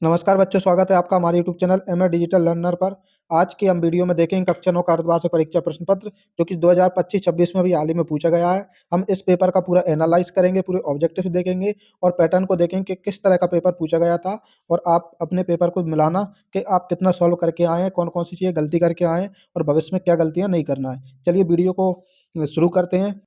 नमस्कार बच्चों, स्वागत है आपका हमारे YouTube channel MA digital learner पर। आज की हम वीडियो में देखेंगे कक्षा 9 का अर्धवार्षिक परीक्षा प्रश्न पत्र जो कि 2025-26 में अभी हाल ही में पूछा गया है। हम इस पेपर का पूरा एनालाइज करेंगे, पूरे ऑब्जेक्टिव देखेंगे और पैटर्न को देखेंगे कि किस तरह का पेपर पूछा गया था और आप अपने पेपर को मिलाना कि आप कितना सॉल्व करके आए हैं, कौन-कौन सी चीज़ें गलती करके आए हैं और भविष्य में क्या गलतियाँ नहीं करना है। चलिए वीडियो को शुरू करते हैं।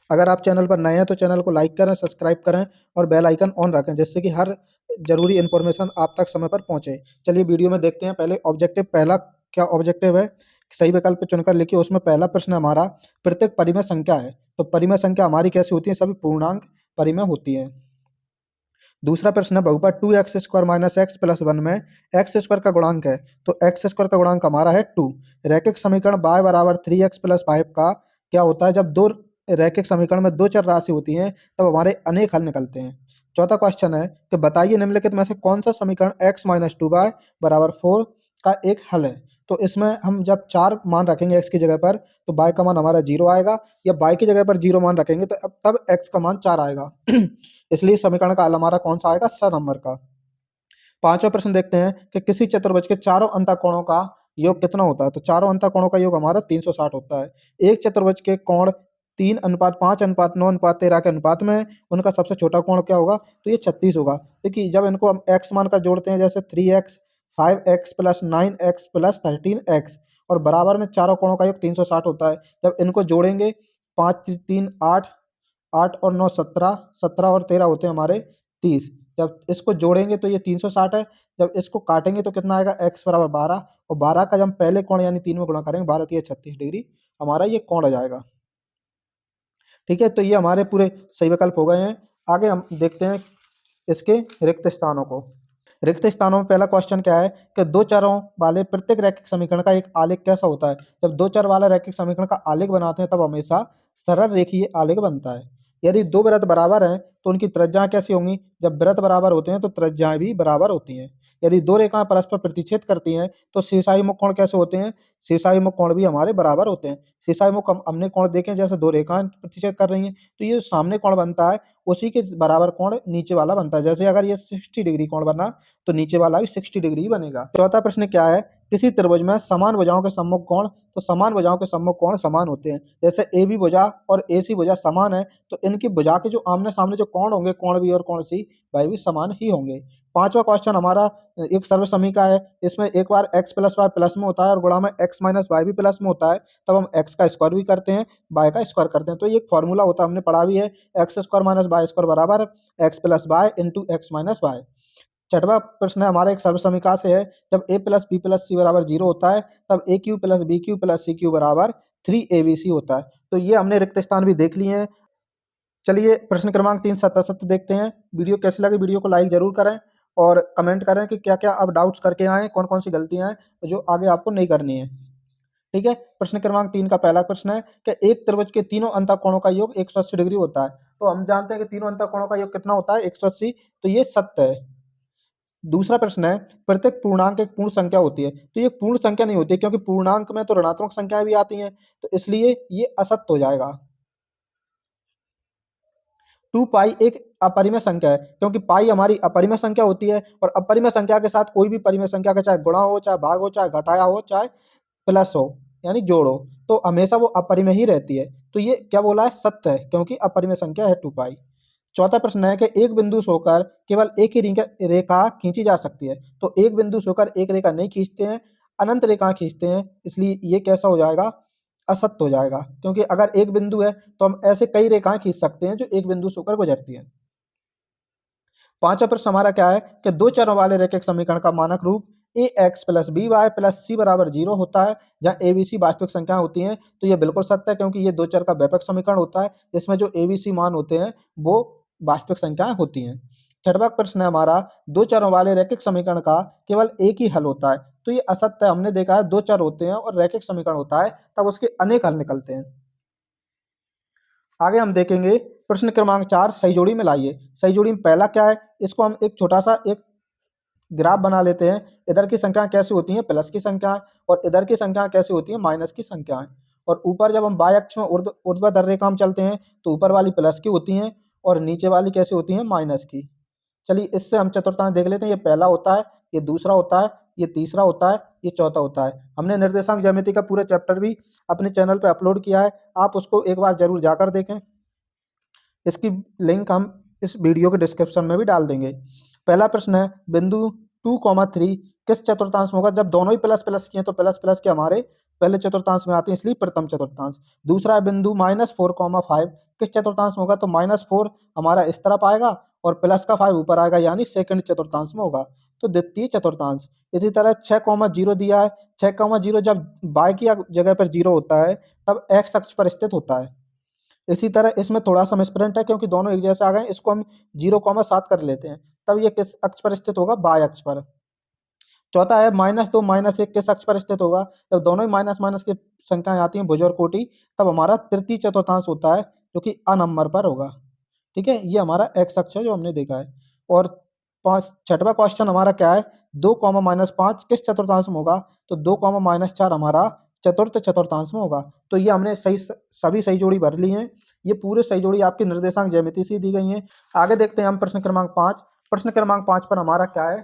अगर आप चैनल पर नए हैं तो चैनल को लाइक करें, सब्सक्राइब करें और बेल आइकन ऑन रखें जिससे कि हर ज़रूरी इन्फॉर्मेशन आप तक समय पर पहुँचे। चलिए वीडियो में देखते हैं। पहले ऑब्जेक्टिव पहला क्या ऑब्जेक्टिव है? सही विकल्प चुनकर लिखिए। उसमें पहला प्रश्न हमारा प्रत्येक परिमेय संख्या है। तो परिमेय संख्या हमारी कैसी होती है? सभी पूर्णांक परिमेय होती है। दूसरा प्रश्न है बहुपद 2x² - x + 1 में x² का गुणांक है। तो x² का गुणांक हमारा है 2। रैखिक समीकरण y = 3x + 5 का क्या होता है? जब दो रैखिक समीकरण में दो चर राशि होती हैं तब हमारे अनेक हल निकलते हैं। चौथा क्वेश्चन है कि बताइए निम्नलिखित में से कौन सा समीकरण x - 2y = 4 का एक हल है। तो इसमें हम जब 4 मान रखेंगे x की जगह पर तो y का मान हमारा 0 आएगा, या y की जगह पर 0 मान रखेंगे तो तब x का मान 4 आएगा। इसलिए समीकरण का हल हमारा कौन सा आएगा? स नंबर का। पांचवा प्रश्न देखते हैं कि किसी चतुर्भुज के चारों अंतःकोणों का योग कितना होता है? तो चारों अंतःकोणों का योग हमारा 360 होता है। एक चतुर्भुज के कोण 3:5:5:13 के अनुपात में है। उनका सबसे छोटा कोण क्या होगा? तो ये 36 होगा। देखिए जब इनको हम x मानकर जोड़ते हैं, जैसे 3x 5x + 9x + 13x, और बराबर में चारों कोणों का योग 360 होता है। जब इनको जोड़ेंगे 5 3 8, 8 और 9 17, 17 और 13 होते हैं हमारे 30। जब इसको जोड़ेंगे तो ये 360 है। जब इसको काटेंगे तो कितना आएगा? x = 12, और 12 का जब हम पहले कोण यानी 3 में गुणा करेंगे, 12 तिया 36 डिग्री हमारा ये कोण आ जाएगा। ठीक है, तो ये हमारे पूरे सही विकल्प हो गए हैं। आगे हम देखते हैं इसके रिक्त स्थानों को। रिक्त स्थानों में पहला क्वेश्चन क्या है कि दो चरों वाले प्रत्येक रैखिक समीकरण का एक आलेख कैसा होता है? जब दो चर वाला रैखिक समीकरण का आलेख बनाते हैं तब हमेशा सरल रेखीय आलेख बनता है। यदि दो वृत्त बराबर हैं तो उनकी त्रिज्याएं कैसी होंगी? जब वृत्त बराबर होते हैं तो त्रिज्याएं भी बराबर होती हैं। यदि दो रेखाएं परस्पर प्रतिच्छेद करती हैं तो शीर्षाभिमुख कोण कैसे होते हैं? शीर्षाभिमुख कोण भी हमारे बराबर होते हैं। शीर्षाभिमुख हमने कोण देखे, जैसे दो रेखाएं प्रतिच्छेद कर रही हैं तो ये सामने कोण बनता है उसी के बराबर कोण नीचे वाला बनता है। जैसे अगर ये 60 डिग्री कोण बना तो नीचे वाला भी 60 डिग्री ही बनेगा। चौथा प्रश्न क्या है? किसी त्रिभुज में समान भुजाओं के सम्मुख कोण, तो समान भुजाओं के सम्मुख कोण समान होते हैं। जैसे ए बी भुजा और ए सी भुजा समान है तो इनकी भुजा के जो आमने सामने जो कोण होंगे, कोण बी और कोण सी, वह भी समान ही होंगे। पांचवा क्वेश्चन हमारा एक सर्व समीका है। इसमें एक बार x + y प्लस में होता है और गुणा में x - y भी प्लस में होता है, तब हम x का स्क्वायर भी करते हैं, y का स्क्वायर करते हैं। तो ये एक फॉर्मूला होता है, हमने पढ़ा भी है, x² - y² बराबर x + y × x - y। छठवां प्रश्न हमारा एक सर्व समीकरण से है। जब a + b + c = 0 होता है तब aq + bq + cq = 3abc होता है। तो ये हमने रिक्त स्थान भी देख लिए हैं। चलिए प्रश्न क्रमांक 3 सत्यासत्य देखते हैं। वीडियो कैसी लगी? वीडियो को लाइक जरूर करें और कमेंट करें कि क्या क्या आप डाउट्स करके आए हैं, कौन कौन सी गलतियां हैं जो आगे आपको नहीं करनी है। ठीक है, प्रश्न क्रमांक 3 का पहला प्रश्न है कि एक त्रिभुज के तीनों अंतःकोणों का योग 180 डिग्री होता है। तो हम जानते हैं कि तीनों अंतःकोणों का योग कितना होता है? 180। तो ये सत्य है। दूसरा प्रश्न है प्रत्येक पूर्णांक एक पूर्ण संख्या होती है। तो ये पूर्ण संख्या नहीं होती है, क्योंकि पूर्णांक में तो ऋणात्मक संख्याएं भी आती हैं, तो इसलिए ये असत्य हो जाएगा। 2 पाई एक अपरिमेय संख्या है, क्योंकि पाई हमारी अपरिमेय संख्या होती है और अपरिमेय संख्या के साथ कोई भी परिमेय संख्या का चाहे गुणा हो, चाहे भाग हो, चाहे घटाया हो, चाहे प्लस हो, यानी जोड़ हो, तो हमेशा वो अपरिमेय ही रहती है। तो ये क्या बोला है? सत्य है, क्योंकि अपरिमेय संख्या है 2 पाई। चौथा प्रश्न है कि एक बिंदु से होकर केवल एक ही रेखा खींची जा सकती है। तो एक बिंदु से होकर एक रेखा नहीं खींचते हैं, अनंत रेखा खींचते हैं, इसलिए ये कैसा हो जाएगा? असत्य हो जाएगा, क्योंकि अगर एक बिंदु है तो हम ऐसे कई रेखाएं खींच सकते हैं जो एक बिंदु से होकर गुजरती हैं। पांचवा प्रश्न हमारा क्या है कि दो चरों वाले रेखिक समीकरण का मानक रूप ax + by + c = 0 होता है, जहां a b c वास्तविक संख्याएं होती हैं। तो ये बिल्कुल सत्य है, क्योंकि ये दो चर का व्यापक समीकरण होता है जिसमें जो a b c मान होते हैं वो वास्तविक संख्याएं होती हैं। छठवां प्रश्न है हमारा दो चरों वाले रैखिक समीकरण का केवल एक ही हल होता है। तो ये असत्य है, हमने देखा है दो चर होते हैं और रैखिक समीकरण होता है तब उसके अनेक हल निकलते हैं। आगे हम देखेंगे प्रश्न क्रमांक 4 सही जोड़ी में लाइए। सही जोड़ी में पहला क्या है? इसको हम एक छोटा सा एक ग्राफ बना लेते हैं। इधर की संख्याएं कैसी होती हैं? प्लस की संख्याएं, और इधर की संख्याएं कैसी होती हैं? माइनस की संख्याएं। और ऊपर जब हम वाई अक्ष में ऊर्ध्वाधर रेखा में चलते हैं तो ऊपर वाली प्लस की होती हैं और नीचे वाली कैसी होती हैं? माइनस की। चलिए इससे हम चतुर्थांश देख लेते हैं। ये पहला होता है, ये दूसरा होता है, ये तीसरा होता है, ये चौथा होता है। हमने निर्देशांक ज्यामिति का पूरा चैप्टर भी अपने चैनल पे अपलोड किया है, आप उसको एक बार जरूर जाकर देखें। इसकी लिंक हम इस वीडियो के डिस्क्रिप्शन में भी डाल देंगे। पहला प्रश्न है, बिंदु 2,3 किस चतुर्थांश में होगा? जब दोनों ही प्लस प्लस किए तो प्लस प्लस के हमारे पहले चतुर्थांश में आते हैं, इसलिए प्रथम चतुर्थांश। दूसरा है बिंदु -4,5 किस चतुर्थांश में होगा? तो -4 हमारा इस तरफ आएगा और प्लस का 5 ऊपर आएगा, यानी सेकंड चतुर्थांश में होगा, तो द्वितीय चतुर्थांश। इसी तरह 6,0 दिया है, 6,0 जब बाय की जगह पर 0 होता है तब एक्स अक्ष पर स्थित होता है। इसी तरह इसमें थोड़ा सा मिसप्रिंट है क्योंकि दोनों एक जैसे आ गए, इसको हम 0,7 कर लेते हैं, तब ये किस अक्ष पर स्थित होगा? बाय अक्ष पर। चौथा है -2 -1 किस अक्ष पर स्थित होगा? जब दोनों ही माइनस माइनस की संख्याएं आती हैं, भुज और कोटि, तब हमारा तृतीय चतुर्थांश होता है जो कि अ नंबर पर होगा। ठीक है, ये हमारा एक्स अक्ष है जो हमने देखा है। और छठवां क्वेश्चन हमारा क्या है? 2, -5 किस चतुर्थांश में होगा? तो 2, -4 हमारा चतुर्थ चतुर्थांश में होगा। तो ये हमने सभी सही जोड़ी भर ली हैं। ये पूरे सही जोड़ी आपकी निर्देशांक ज्यामिति से दी गई हैं। आगे देखते हैं हम प्रश्न क्रमांक 5। प्रश्न क्रमांक 5 पर हमारा क्या है?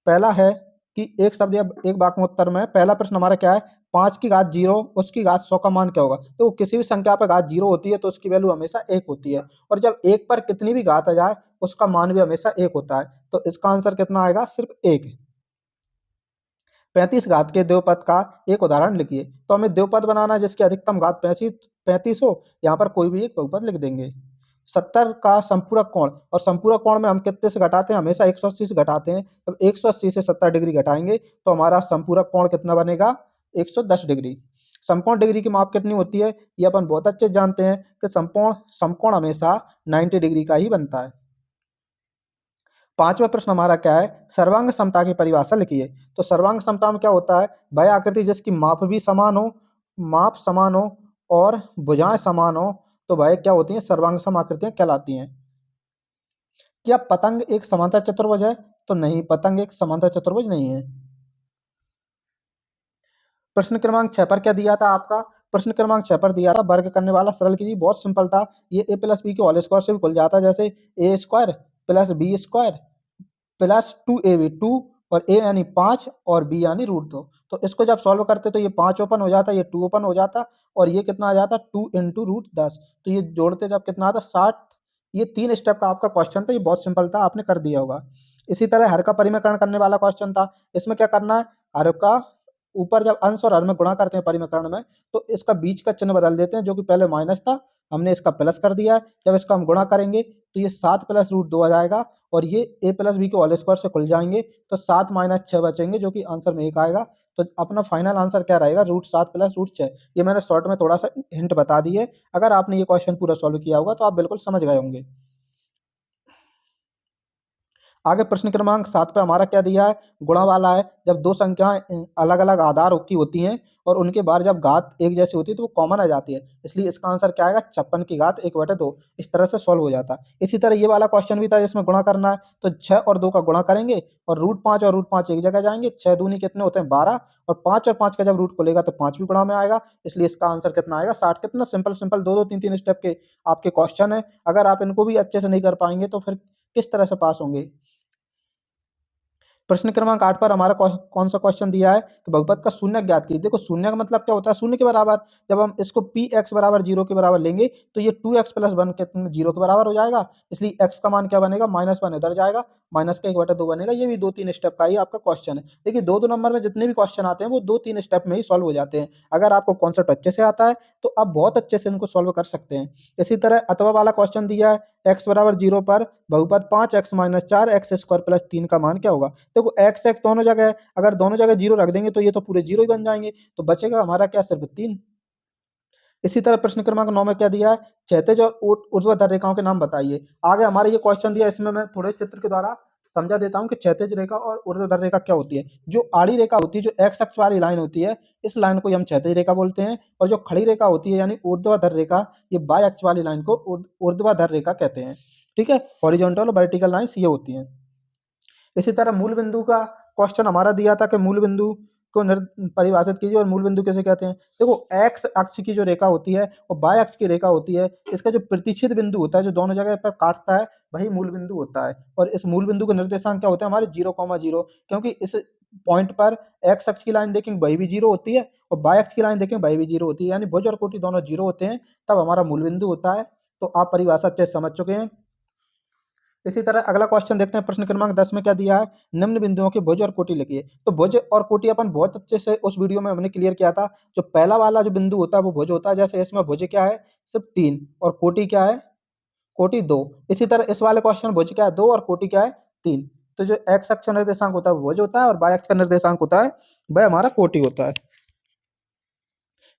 पहला है कि एक शब्द या एक वाक्य में उत्तर में पहला प्रश्न हमारा क्या है? 5 की घात 0, उसकी घात 100 का मान क्या होगा? तो किसी भी संख्या पर घात 0 होती है तो उसकी वैल्यू हमेशा 1 होती है, और जब 1 पर कितनी भी घात आ जाए उसका मान भी हमेशा 1 होता है। तो इसका आंसर कितना आएगा? सिर्फ 1। 35 घात के द्विपद का एक उदाहरण लिखिए। तो हमें द्विपद बनाना है जिसकी अधिकतम घात 35 हो, यहाँ पर कोई भी एक बहुपद लिख देंगे। 70 का संपूरक कोण, और संपूरक कोण में हम कितने से घटाते हैं? हमेशा 180 से घटाते हैं। अब 180 से 70 डिग्री घटाएंगे तो हमारा संपूरक कोण कितना बनेगा? 110 डिग्री। समकोण डिग्री की माप कितनी होती है? ये अपन बहुत अच्छे से जानते हैं कि समकोण हमेशा 90 डिग्री का ही बनता है। पांचवा प्रश्न हमारा क्या है? सर्वांग समता की परिभाषा लिखिए। तो सर्वांग समता में क्या होता है? वह आकृति जिसकी माप भी समान हो, माप समान हो और भुजाएं समान हो, तो वह क्या होती है? सर्वांग सम आकृतियां कहलाती हैं। क्या पतंग एक समांतर चतुर्भुज है? तो नहीं, पतंग एक समांतर चतुर्भुज नहीं है। प्रश्न क्रमांक 6 पर क्या दिया था आपका? प्रश्न क्रमांक 6 पर दिया था वर्ग करने वाला सरल कीजिए। बहुत सिंपल था, ये a प्लस बी के होल स्क्वायर से भी खुल जाता है, जैसे A square plus B square plus 2ab, 2 और a यानी 5 और b यानी √2। तो इसको जब सॉल्व करते तो ये 5 ओपन हो जाता, ये 2 ओपन हो जाता, और ये कितना आ जाता? 2 इंटू √10। तो ये जोड़ते जब कितना आता? 60। ये 3 स्टेप का आपका क्वेश्चन था, ये बहुत सिंपल था, आपने कर दिया होगा। इसी तरह हर का परिमेयकरण करने वाला क्वेश्चन था। इसमें क्या करना है? हर का ऊपर जब अंश और हर में गुणा करते हैं परिमेयकरण में, तो इसका बीच का चिन्ह बदल देते हैं, जो कि पहले माइनस था, हमने इसका प्लस कर दिया है। जब इसका हम गुणा करेंगे तो ये 7 प्लस √2 आ जाएगा, और ये a प्लस बी के होल स्क्वायर से खुल जाएंगे, तो 7 माइनस 6 बचेंगे, जो कि आंसर में 1 आएगा। तो अपना फाइनल आंसर क्या रहेगा? √7 प्लस √6। ये मैंने शॉर्ट में थोड़ा सा हिंट बता दी है, अगर आपने ये क्वेश्चन पूरा सॉल्व किया होगा तो आप बिल्कुल समझ गए होंगे। आगे प्रश्न क्रमांक 7 पे हमारा क्या दिया है? गुणा वाला है। जब दो संख्याएं अलग अलग आधार की होती हैं और उनके बाद जब घात एक जैसी होती है तो वो कॉमन आ जाती है, इसलिए इसका आंसर क्या आएगा? 56 की घात 1/2। इस तरह से सॉल्व हो जाता है। इसी तरह ये वाला क्वेश्चन भी था जिसमें गुणा करना है, तो 6 और 2 का गुणा करेंगे और √5 और √5 एक जगह जाएंगे। 6 दूनी कितने होते हैं? 12, और 5 का जब रूट खोलेगा तो 5 भी गुणा में आएगा, इसलिए इसका आंसर कितना आएगा? 60। कितना सिंपल सिंपल 2-2 3-3 स्टेप के आपके क्वेश्चन है। अगर आप इनको भी अच्छे से नहीं कर पाएंगे तो फिर किस तरह से पास होंगे? प्रश्न क्रमांक 8 पर हमारा कौन सा क्वेश्चन दिया है कि बहुपद का शून्य ज्ञात कीजिए। देखो शून्य का मतलब क्या होता है? शून्य के बराबर। जब हम इसको px बराबर 0 के बराबर लेंगे तो ये 2x प्लस 1 के 0 के बराबर हो जाएगा, इसलिए x का मान क्या बनेगा? -1 इधर जाएगा, माइनस का 1/2 बनेगा। ये भी 2-3 स्टेप का ही आपका क्वेश्चन है। देखिए 2-2 नंबर में जितने भी क्वेश्चन आते हैं वो 2-3 स्टेप में ही सॉल्व हो जाते हैं। अगर आपको कॉन्सेप्ट अच्छे से आता है तो आप बहुत अच्छे से इनको सॉल्व कर सकते हैं। इसी तरह अथवा वाला क्वेश्चन दिया है, x बराबर 0 पर बहुपद 5x - 4x² प्लस 3 का मान क्या होगा? देखो x दोनों जगह है, अगर दोनों जगह 0 रख देंगे तो ये तो पूरे 0 ही बन जाएंगे, तो बचेगा हमारा क्या? सिर्फ 3। इसी तरह प्रश्न क्रमांक 9 में क्या दिया है? क्षैतिज और ऊर्ध्वाधर रेखाओं के नाम बताइए। आगे हमारे ये क्वेश्चन दिया, इसमें मैं थोड़े चित्र के द्वारा समझा देता हूँ कि क्षैतिज रेखा और ऊर्ध्वाधर रेखा क्या होती है। जो आड़ी रेखा होती है, जो एक्स अक्ष वाली लाइन होती है, इस लाइन को हम क्षैतिज रेखा बोलते हैं, और जो खड़ी रेखा होती है यानी ऊर्ध्वाधर रेखा, ये वाई अक्ष वाली लाइन को ऊर्ध्वाधर रेखा कहते हैं। ठीक है, हॉरिजॉन्टल और वर्टिकल लाइंस ये होती हैं। इसी तरह मूल बिंदु का क्वेश्चन हमारा दिया था कि मूल बिंदु को परिभाषित कीजिए और मूल बिंदु किसे कहते हैं। देखो एक्स अक्ष की जो रेखा होती है और वाई अक्ष की रेखा होती है, इसका जो प्रतिच्छेद बिंदु होता है जो दोनों जगह पर काटता है वही मूल बिंदु होता है। और इस मूल बिंदु का निर्देशांक क्या होता है हमारे 0,0, क्योंकि इस पॉइंट पर एक्स अक्ष की लाइन देखेंगे वही भी 0 होती है और वाई अक्ष की लाइन देखेंगे वही भी 0 होती है, यानी भुज और कोटि दोनों 0 होते हैं, तब हमारा मूल बिंदु होता है। तो आप परिभाषा अच्छे से समझ चुके हैं। इसी तरह अगला क्वेश्चन देखते हैं, प्रश्न क्रमांक 10 में क्या दिया है, निम्न बिंदुओं के भुज और कोटि लिखिए। तो भुज और कोटि अपन बहुत अच्छे से उस वीडियो में हमने क्लियर किया था। जो पहला वाला जो बिंदु होता है वो भुज होता है, जैसे इसमें भुज क्या है सिर्फ 3 और कोटि क्या है, कोटि 2। इसी तरह इस वाले क्वेश्चन भुज क्या है 2 और कोटि क्या है 3। तो जो एक्स अक्ष का निर्देशांक होता है वो भुज होता है और वाई अक्ष का निर्देशांक होता है वह हमारा कोटि होता है।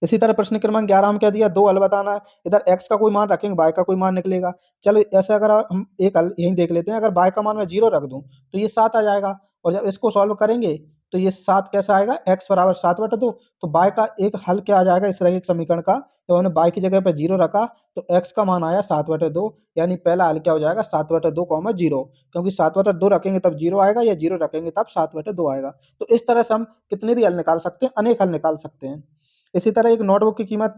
इसी तरह प्रश्न क्रमांक 11 में क्या दिया, दो हल बताना है। इधर x का कोई मान रखेंगे, y का कोई मान निकलेगा। चलो ऐसे अगर हम एक हल यही देख लेते हैं, अगर y का मान मैं 0 रख दूं तो ये 7 आ जाएगा। और जब इसको सॉल्व करेंगे तो ये 7 कैसा आएगा, x बराबर 7/2। तो y का एक हल क्या आ जाएगा इस रैखिक समीकरण का, जब हमने y की जगह पर 0 रखा तो x का मान आया 7/2, यानी पहला हल क्या हो जाएगा 7/2, 0। क्योंकि 7/2 रखेंगे तब 0 आएगा या 0 रखेंगे तब 7/2 आएगा। तो इस तरह से हम कितने भी हल निकाल सकते हैं, अनेक हल निकाल सकते हैं। इसी तरह एक नोटबुक की कीमत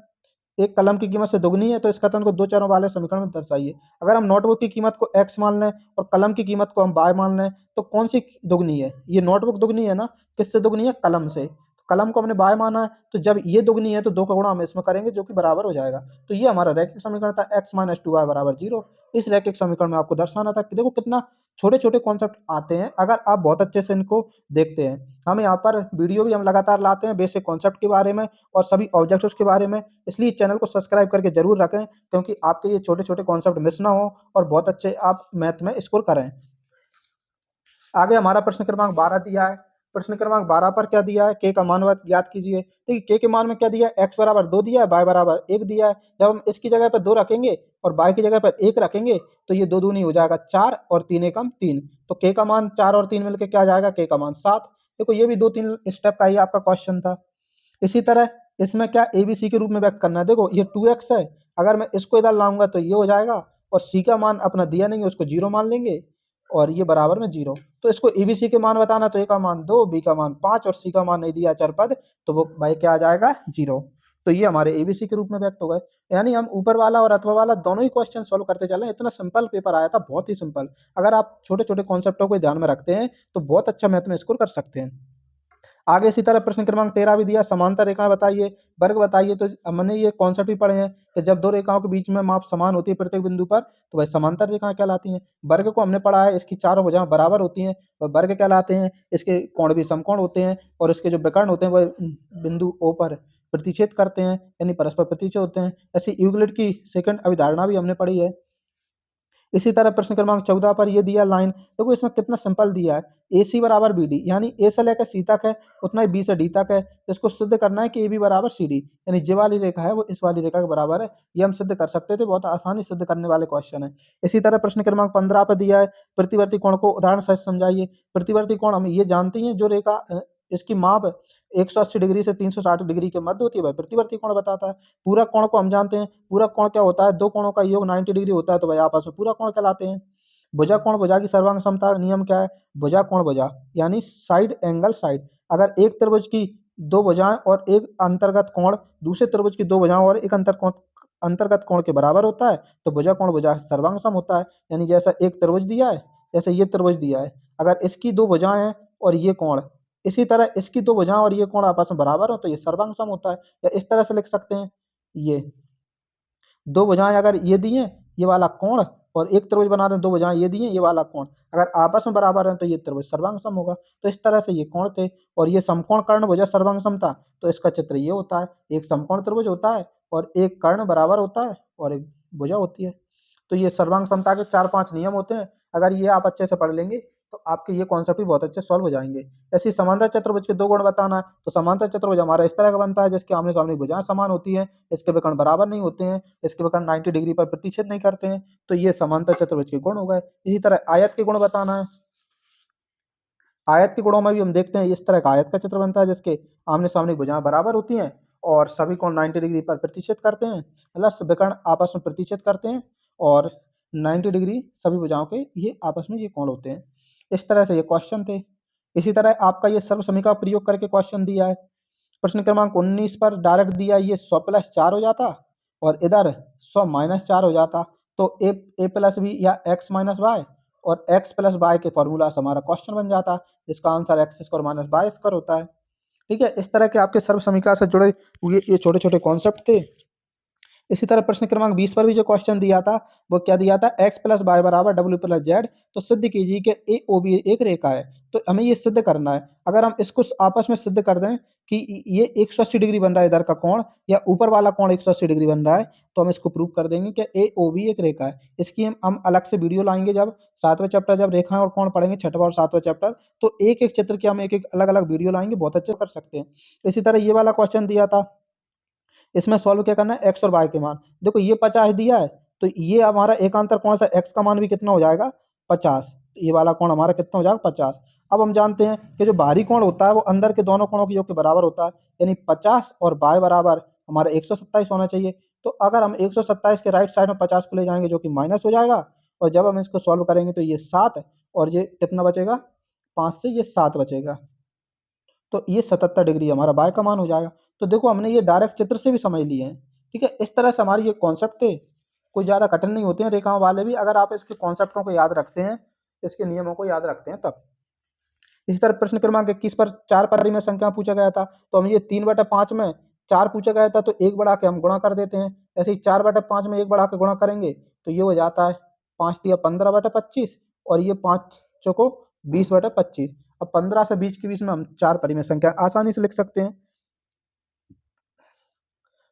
एक कलम की कीमत से दोगुनी है, तो इस कथन को दो चरों वाले समीकरण में दर्शाइए। अगर हम नोटबुक की कीमत को x मान लें और कलम की कीमत को हम y मान लें तो कौन सी दोगुनी है, ये नोटबुक दोगुनी है ना। किससे दोगुनी है, कलम से। कलम को हमने y माना है, तो जब ये दोगुनी है तो 2 का गुणा हम इसमें करेंगे जो कि बराबर हो जाएगा। तो ये हमारा रैखिक समीकरण था x - 2y = 0। इस रैखिक समीकरण में आपको दर्शाना था कि देखो कितना छोटे छोटे कॉन्सेप्ट आते हैं अगर आप बहुत अच्छे से इनको देखते हैं। हम यहाँ पर वीडियो भी हम लगातार लाते हैं बेसिक कॉन्सेप्ट के बारे में और सभी ऑब्जेक्टिव्स के बारे में, इसलिए चैनल को सब्सक्राइब करके जरूर रखें, क्योंकि आपके ये छोटे छोटे कॉन्सेप्ट मिस ना हो और बहुत अच्छे आप मैथ में स्कोर करें। आगे हमारा प्रश्न क्रमांक 12 दिया है। प्रश्न क्रमांक 12 पर क्या दिया है, के का मान ज्ञात कीजिए। देखिए के के मान में क्या दिया है, x बराबर 2 दिया है, y बराबर 1 दिया है। जब हम इसकी जगह पर 2 रखेंगे और y की जगह पर 1 रखेंगे तो ये 2 दूनी हो जाएगा 4 और 3 एकम 3। तो के का मान 4 और 3 मिलकर क्या आ जाएगा, के का मान 7। देखो ये भी 2-3 स्टेप का ही आपका क्वेश्चन था। इसी तरह इसमें क्या एबीसी के रूप में व्यक्त करना है। देखो ये 2x है, अगर मैं इसको इधर लाऊंगा तो ये हो जाएगा और सी का मान अपना दिया नहीं है उसको 0 मान लेंगे और ये बराबर में 0। तो इसको एबीसी के मान बताना, तो ए का मान 2, बी का मान 5 और सी का मान नहीं दिया चर पद, तो वो भाई क्या आ जाएगा 0। तो ये हमारे एबीसी के रूप में व्यक्त हो गए। यानी हम ऊपर वाला और अथवा वाला दोनों ही क्वेश्चन सॉल्व करते चले। इतना सिंपल पेपर आया था, बहुत ही सिंपल। अगर आप छोटे छोटे कॉन्सेप्टों को ध्यान में रखते हैं तो बहुत अच्छा मैथ में स्कोर कर सकते हैं। आगे इसी तरह प्रश्न क्रमांक 13 भी दिया, समांतर रेखाएं बताइए, वर्ग बताइए। तो हमने ये कॉन्सेप्ट भी पढ़े हैं कि जब दो रेखाओं के बीच में माप समान होती है प्रत्येक बिंदु पर तो वह समांतर रेखाएं कहलाती हैं। वर्ग को हमने पढ़ा है, इसकी चारों भुजाएं बराबर होती हैं वह वर्ग कहलाते हैं। इसके कोण भी समकोण होते हैं और इसके जो विकर्ण होते हैं वह बिंदु ओ पर प्रतिच्छेद करते हैं, यानी परस्पर प्रतिच्छेद होते हैं। ऐसी यूक्लिड की सेकंड अवधारणा भी हमने पढ़ी है। इसी तरह प्रश्न क्रमांक 14 पर ये दिया लाइन, देखो इसमें कितना सिंपल दिया है, ए सी बराबर बी डी, यानी ए से लेकर सी तक है उतना ही बी से डी तक है। तो इसको सिद्ध करना है कि ए बी बराबर सी डी, यानी जे वाली रेखा है वो इस वाली रेखा के बराबर है। ये हम सिद्ध कर सकते थे, बहुत आसानी सिद्ध करने वाले क्वेश्चन है। इसी तरह प्रश्न क्रमांक 15 पर दिया है, प्रतिवर्ती कोण को उदाहरण सहित समझाइए। प्रतिवर्ती कोण हम ये जानते हैं, जो रेखा इसकी माप 180 डिग्री से 360 डिग्री के मध्य होती है वह प्रतिवर्ती कोण बताता है। पूरक कोण को हम जानते हैं, पूरक कोण क्या होता है, दो कोणों का योग 90 डिग्री होता है तो वह आपस में पूरक कोण कहलाते हैं। भुजा कोण भुजा की सर्वांग समता नियम क्या है, भुजा कोण भुजा यानी साइड एंगल साइड। अगर एक त्रिभुज की दो भुजाएं और एक अंतर्गत कोण दूसरे त्रिभुज की दो भुजाओं और एक अंतर्गत कोण के बराबर होता है तो भुजा कोण भुजा सर्वांग सम होता है। यानी जैसा एक त्रिभुज दिया है, जैसे ये त्रिभुज दिया है, अगर इसकी दो भुजाएं हैं और ये कोण, इसी तरह इसकी दो भुजाएं और ये कोण आपस में बराबर हो तो ये सर्वांग सम होता है। या इस तरह से लिख सकते हैं, ये दो भुजाएं अगर ये दी हैं, ये वाला कोण, और एक त्रिभुज बना दें, दो भुजाएं ये दी हैं, ये वाला कोण, अगर आपस में बराबर है तो ये त्रिभुज सर्वांग सम होगा। तो इस तरह से ये कोण थे और ये समकोण कर्ण भुजा सर्वांग समता, तो इसका चित्र ये होता है, एक समकोण त्रिभुज होता है और एक कर्ण बराबर होता है और एक भुजा होती है। तो ये सर्वांग समता के 4-5 नियम होते हैं। अगर ये आप अच्छे से पढ़ लेंगे तो आपके ये कॉन्सेप्ट भी बहुत अच्छे सॉल्व हो जाएंगे। ऐसे ही समांतर चतुर्भुज के दो गुण बताना है, तो समांतर चतुर्भुज हमारा इस तरह का बनता है जिसके आमने सामने भुजाएं समान होती हैं, इसके विकर्ण बराबर नहीं होते हैं, इसके विकर्ण 90 डिग्री पर प्रतिच्छेद नहीं करते हैं। तो ये समांतर चतुर्भुज के गुण हो गए। इसी तरह आयत के गुण बताना है। आयत के गुणों में भी हम देखते हैं इस तरह का आयत का चित्र बनता है जिसके आमने सामने भुजाएं बराबर होती हैं और सभी कोण 90 डिग्री पर प्रतिच्छेद करते हैं, प्लस विकर्ण आपस में प्रतिच्छेद करते हैं और 90 डिग्री सभी भुजाओं के ये आपस में ये कोण होते हैं। इस तरह से ये क्वेश्चन थे। इसी तरह आपका ये सर्व समीकरण प्रयोग करके क्वेश्चन दिया है। प्रश्न क्रमांक 19 पर डायरेक्ट दिया ये 100 प्लस 4 हो जाता और इधर 100 माइनस 4 हो जाता, तो ए प्लस बी या एक्स माइनस वाई और एक्स प्लस वाई के फॉर्मूला से हमारा क्वेश्चन बन जाता, जिसका answer x square minus y square होता है। ठीक है, इस तरह के आपके सर्व समीकरण से जुड़े हुए ये छोटे छोटे कॉन्सेप्ट थे। इसी तरह प्रश्न क्रमांक 20 पर भी जो क्वेश्चन दिया था वो क्या दिया था, x प्लस वाई बराबर डब्ल्यू प्लस जेड, तो सिद्ध कीजिए कि ए ओ बी एक रेखा है। तो हमें ये सिद्ध करना है। अगर हम इसको आपस में सिद्ध कर दें कि ये 180 डिग्री बन रहा है इधर का कोण, या ऊपर वाला कोण 180 डिग्री बन रहा है, तो हम इसको प्रूव कर देंगे कि ए ओ बी एक रेखा है। इसकी हम अलग से वीडियो लाएंगे जब 7वें चैप्टर जब रेखाएं और कोण पढ़ेंगे, 6वां और 7वां चैप्टर, तो एक एक चित्र के हम एक एक अलग अलग वीडियो लाएंगे, बहुत अच्छे कर सकते हैं। इसी तरह ये वाला क्वेश्चन दिया था, इसमें सॉल्व क्या करना है, एक्स और वाई के मान। देखो ये 50 दिया है, तो ये हमारा एकांतर कोण सा एक्स का मान भी कितना हो जाएगा, 50। ये वाला कोण हमारा कितना हो जाएगा, 50। अब हम जानते हैं कि जो बाहरी कोण होता है वो अंदर के दोनों कोणों के योग के बराबर होता है, यानी 50 और वाई बराबर हमारा 127 होना चाहिए। तो अगर हम 127 के राइट साइड में 50 को ले जाएंगे जो कि माइनस हो जाएगा, और जब हम इसको सॉल्व करेंगे तो ये 7 और ये कितना बचेगा, 5 से ये 7 बचेगा, तो ये 77 डिग्री हमारा बाय का मान हो जाएगा। तो देखो हमने ये डायरेक्ट चित्र से भी समझ लिए हैं। ठीक है, इस तरह से हमारे ये कॉन्सेप्ट थे, कोई ज़्यादा कठिन नहीं होते हैं रेखाओं वाले भी, अगर आप इसके कॉन्सेप्टों को याद रखते हैं, इसके नियमों को याद रखते हैं तब। इसी तरह प्रश्न क्रमांक 21 पर 4 परिमेय संख्या पूछा गया था, तो हम ये 3/5 में 4 पूछा गया था तो 1 बढ़ा के हम गुणा कर देते हैं। ऐसे ही 4/5 में 1 बढ़ा के गुणा करेंगे तो ये हो जाता है 5 तिया 15/25, और ये 5 चौको 20/25। अब 15 से 20 के बीच में हम 4 परिमेय संख्या आसानी से लिख सकते हैं।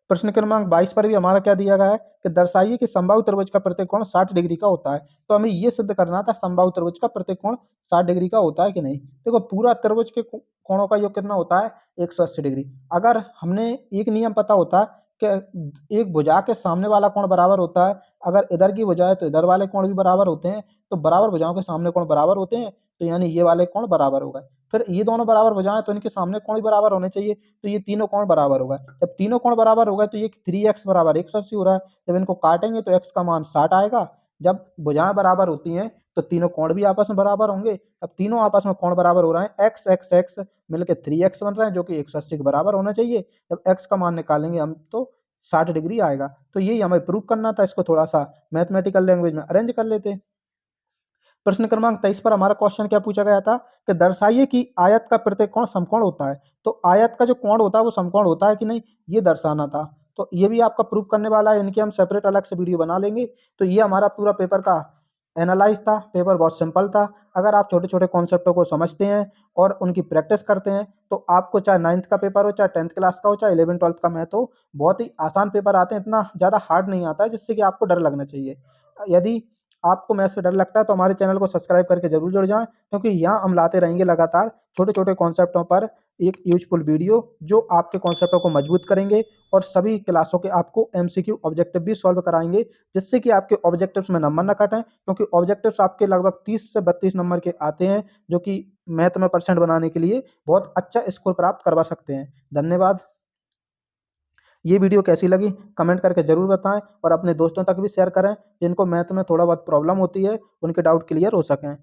प्रश्न क्रमांक 22 पर भी हमारा क्या दिया गया है कि दर्शाइए कि समबाहु त्रिभुज का प्रत्येक कोण 60 डिग्री का होता है। तो हमें ये सिद्ध करना था समबाहु त्रिभुज का प्रत्येक कोण 60 डिग्री का होता है कि नहीं। देखो पूरा त्रिभुज के कोणों का योग कितना होता है, 180 डिग्री। अगर हमने एक नियम पता होता कि एक भुजा के सामने वाला कोण बराबर होता है, अगर इधर की भुजा है तो इधर वाले कोण भी बराबर होते हैं, तो बराबर भुजाओं के सामने कोण बराबर होते हैं, तो यानी ये वाले कोण बराबर हो गए। फिर ये दोनों बराबर भुजाएं तो इनके सामने कोण भी बराबर होने चाहिए, तो ये तीनों कोण बराबर हो गए। जब तीनों कोण बराबर हो गए तो ये 3x बराबर 180 हो रहा है। जब इनको काटेंगे तो x का मान 60 आएगा। जब भुजाएं बराबर होती हैं तो तीनों कोण भी आपस में बराबर होंगे। अब तीनों आपस में कोण बराबर हो रहे हैं, x x x मिलकर 3x बन रहे हैं जो कि 180 के बराबर होना चाहिए। जब x का मान निकालेंगे हम तो 60 डिग्री आएगा। तो यही हमें प्रूव करना था, इसको थोड़ा सा मैथमेटिकल लैंग्वेज में अरेंज कर लेते। प्रश्न क्रमांक 23 पर हमारा क्वेश्चन क्या पूछा गया था कि दर्शाइए कि आयत का प्रत्येक कोण समकोण होता है। तो आयत का जो कोण होता है वो समकोण होता है कि नहीं, ये दर्शाना था। तो ये भी आपका प्रूव करने वाला है, इनकी हम सेपरेट अलग से वीडियो बना लेंगे। तो ये हमारा पूरा पेपर का एनालाइज था। पेपर बहुत सिंपल था। अगर आप छोटे छोटे कॉन्सेप्टों को समझते हैं और उनकी प्रैक्टिस करते हैं तो आपको चाहे 9th का पेपर हो, चाहे 10th क्लास का हो, चाहे 11th 12th का मैथ हो, बहुत ही आसान पेपर आते हैं, इतना ज़्यादा हार्ड नहीं आता है जिससे कि आपको डर लगना चाहिए। यदि आपको मैथ से डर लगता है तो हमारे चैनल को सब्सक्राइब करके जरूर जुड़ जाएं, क्योंकि यहाँ हम लाते रहेंगे लगातार छोटे छोटे कॉन्सेप्टों पर एक यूजफुल वीडियो जो आपके कॉन्सेप्टों को मजबूत करेंगे, और सभी क्लासों के आपको एमसीक्यू ऑब्जेक्टिव भी सॉल्व कराएंगे, जिससे कि आपके ऑब्जेक्टिव्स में नंबर न कटें, क्योंकि ऑब्जेक्टिव्स आपके लगभग 30 से 32 नंबर के आते हैं, जो कि मैथ में परसेंट बनाने के लिए बहुत अच्छा स्कोर प्राप्त करवा सकते हैं। धन्यवाद। ये वीडियो कैसी लगी कमेंट करके ज़रूर बताएं, और अपने दोस्तों तक भी शेयर करें जिनको मैथ में थोड़ा बहुत प्रॉब्लम होती है, उनके डाउट क्लियर हो सकें।